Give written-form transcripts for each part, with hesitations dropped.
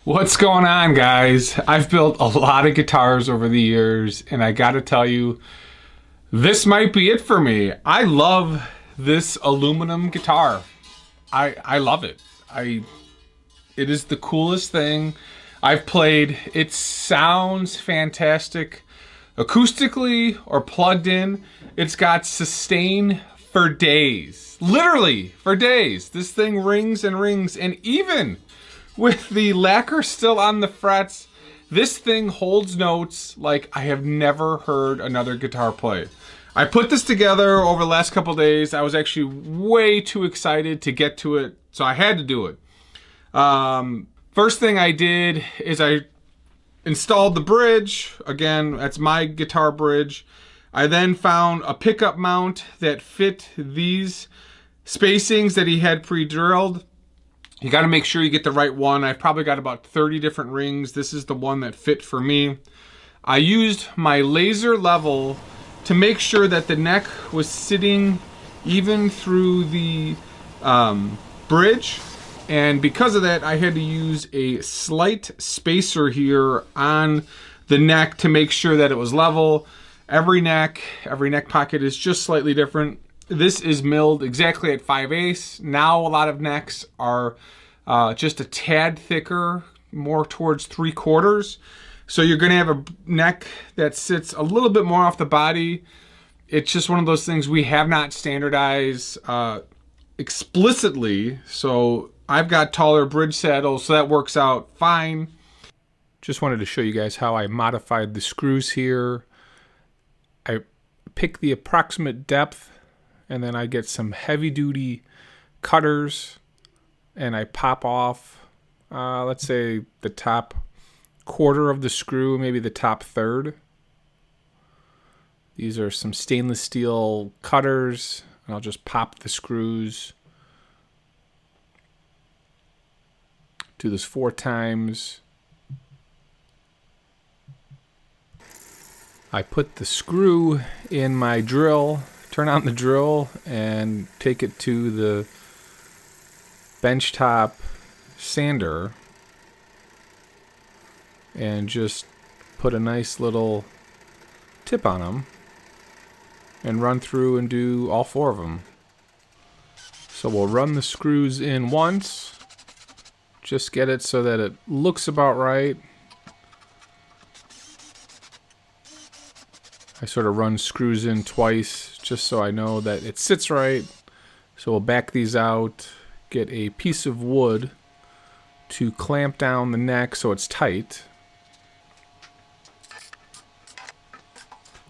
What's going on, guys? I've built a lot of guitars over the years, and I gotta tell you, this might be it for me. I love this aluminum guitar. I love it. It is the coolest thing I've played. It sounds fantastic acoustically or plugged in. It's got sustain for days. Literally for days. This thing rings and rings, and even with the lacquer still on the frets, this thing holds notes like I have never heard another guitar play. I put this together over the last couple days. I was actually way too excited to get to it, so I had to do it. First thing I did is I installed the bridge. Again, that's my guitar bridge. I then found a pickup mount that fit these spacings that he had pre-drilled. You got to make sure you get the right one. I've probably got about 30 different rings. This is the one that fit for me. I used my laser level to make sure that the neck was sitting even through the bridge. And because of that, I had to use a slight spacer here on the neck to make sure that it was level. Every neck pocket is just slightly different. This is milled exactly at 5/8. Now a lot of necks are just a tad thicker, more towards 3/4. So you're gonna have a neck that sits a little bit more off the body. It's just one of those things we have not standardized explicitly. So I've got taller bridge saddles, so that works out fine. Just wanted to show you guys how I modified the screws here. I pick the approximate depth, and then I get some heavy-duty cutters, and I pop off, let's say, the top quarter of the screw, maybe the top third. These are some stainless steel cutters, and I'll just pop the screws. Do this 4 times. I put the screw in my drill, turn on the drill, and take it to the benchtop sander and just put a nice little tip on them and run through and do all 4 of them. So we'll run the screws in once, just get it so that it looks about right. I sort of run screws in twice just so I know that it sits right. So we'll back these out, get a piece of wood to clamp down the neck so it's tight,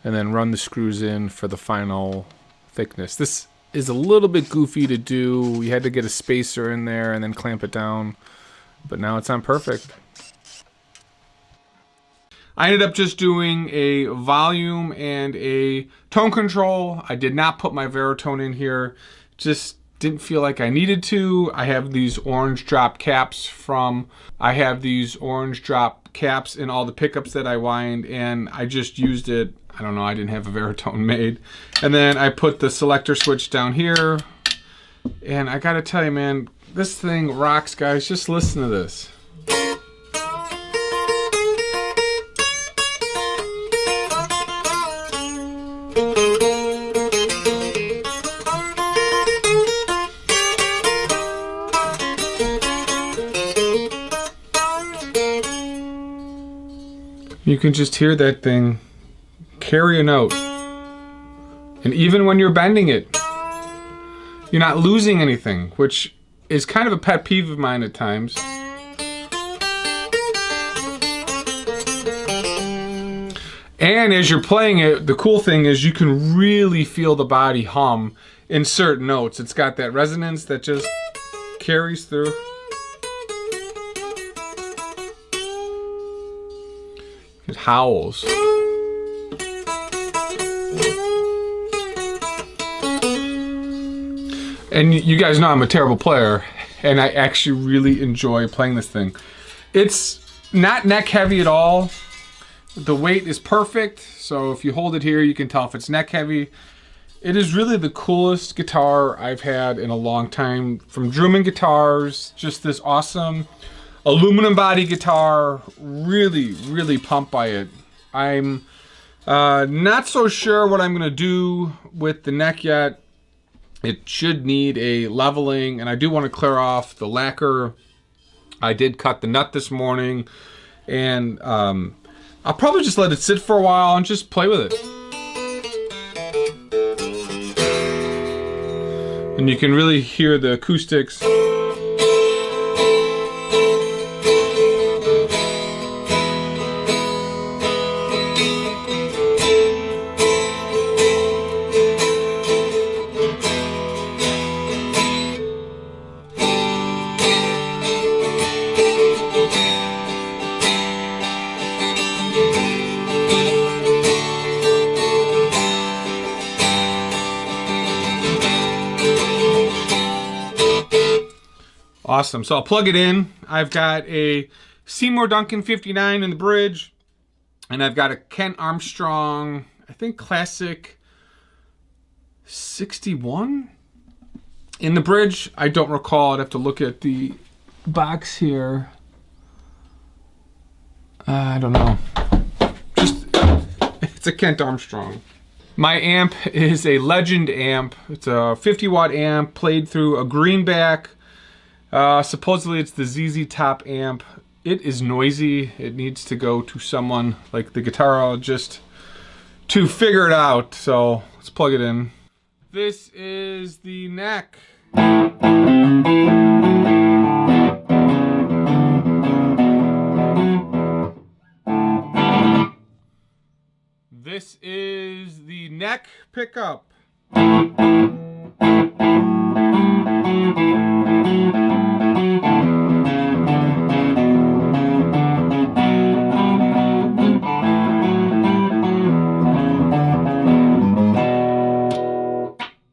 and then run the screws in for the final thickness. This is a little bit goofy to do. You had to get a spacer in there and then clamp it down, but now it's on perfect. I ended up just doing a volume and a tone control. I did not put my Veritone in here. Just didn't feel like I needed to. I have these orange drop caps in all the pickups that I wind, and I just used it. I don't know, I didn't have a Veritone made. And then I put the selector switch down here. And I gotta tell you, man, this thing rocks, guys. Just listen to this. You can just hear that thing carry a note. And even when you're bending it, you're not losing anything, which is kind of a pet peeve of mine at times. And as you're playing it, the cool thing is you can really feel the body hum in certain notes. It's got that resonance that just carries through. It howls. And you guys know I'm a terrible player, and I actually really enjoy playing this thing. It's not neck heavy at all. The weight is perfect, so if you hold it here, you can tell if it's neck heavy. It is really the coolest guitar I've had in a long time. From Drummond Guitars, just this awesome aluminum body guitar. Really, really pumped by it. I'm not so sure what I'm gonna do with the neck yet. It should need a leveling, and I do want to clear off the lacquer. I did cut the nut this morning, and I'll probably just let it sit for a while and just play with it. And you can really hear the acoustics. Awesome. So I'll plug it in. I've got a Seymour Duncan 59 in the bridge, and I've got a Kent Armstrong, I think Classic 61 in the bridge. I don't recall. I'd have to look at the box here. I don't know. Just, it's a Kent Armstrong. My amp is a Legend amp. It's a 50 watt amp played through a greenback. Supposedly it's the ZZ Top amp. It is noisy. It needs to go to someone like the guitarologist to figure it out. So let's plug it in. This is the neck. This is the neck pickup.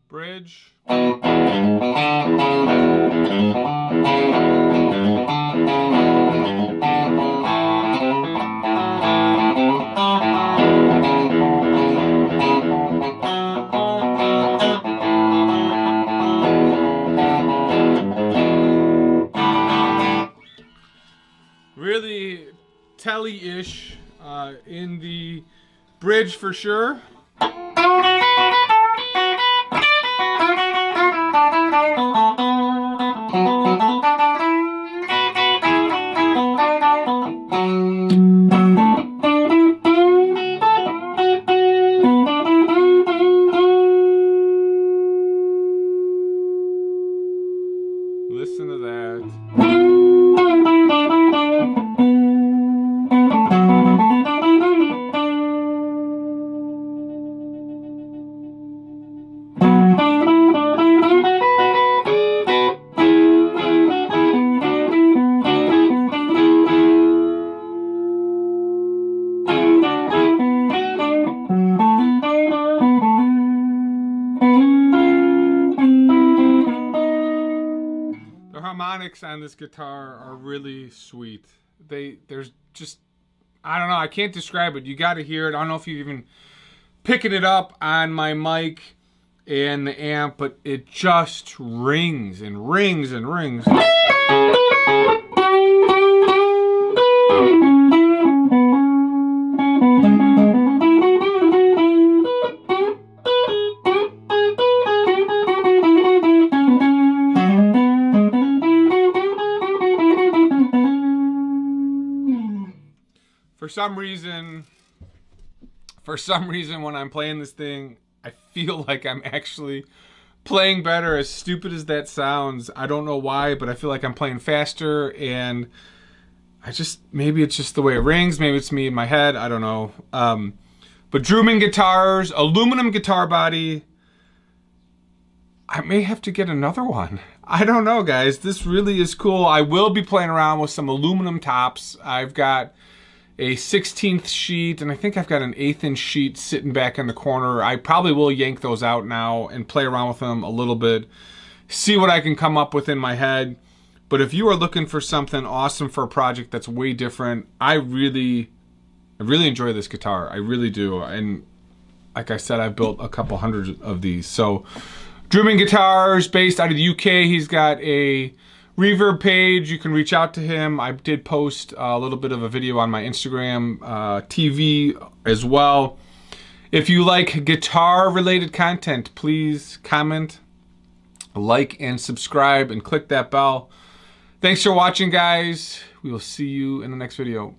Bridge. Really telly-ish in the bridge for sure. Listen to that. Harmonics on this guitar are really sweet. There's just, I don't know, I can't describe it. You got to hear it. I don't know if you're even picking it up on my mic and the amp, but it just rings and rings and rings. For some reason, when I'm playing this thing, I feel like I'm actually playing better. As stupid as that sounds, I don't know why, but I feel like I'm playing faster, and maybe it's just the way it rings. Maybe it's me in my head. I don't know. But Drewman guitars, aluminum guitar body. I may have to get another one. I don't know, guys. This really is cool. I will be playing around with some aluminum tops. I've got a 16th sheet, and I think I've got an 1/8 inch sheet sitting back in the corner. I probably will yank those out now and play around with them a little bit, see what I can come up with in my head. But if you are looking for something awesome for a project that's way different, I really enjoy this guitar. I really do. And like I said, I've built a couple hundred of these. So Drewman Guitars, based out of the UK. He's got a Reverb page. You can reach out to him. I did post a little bit of a video on my Instagram TV as well. If you like guitar-related content, please comment, like, and subscribe, and click that bell. Thanks for watching, guys. We will see you in the next video.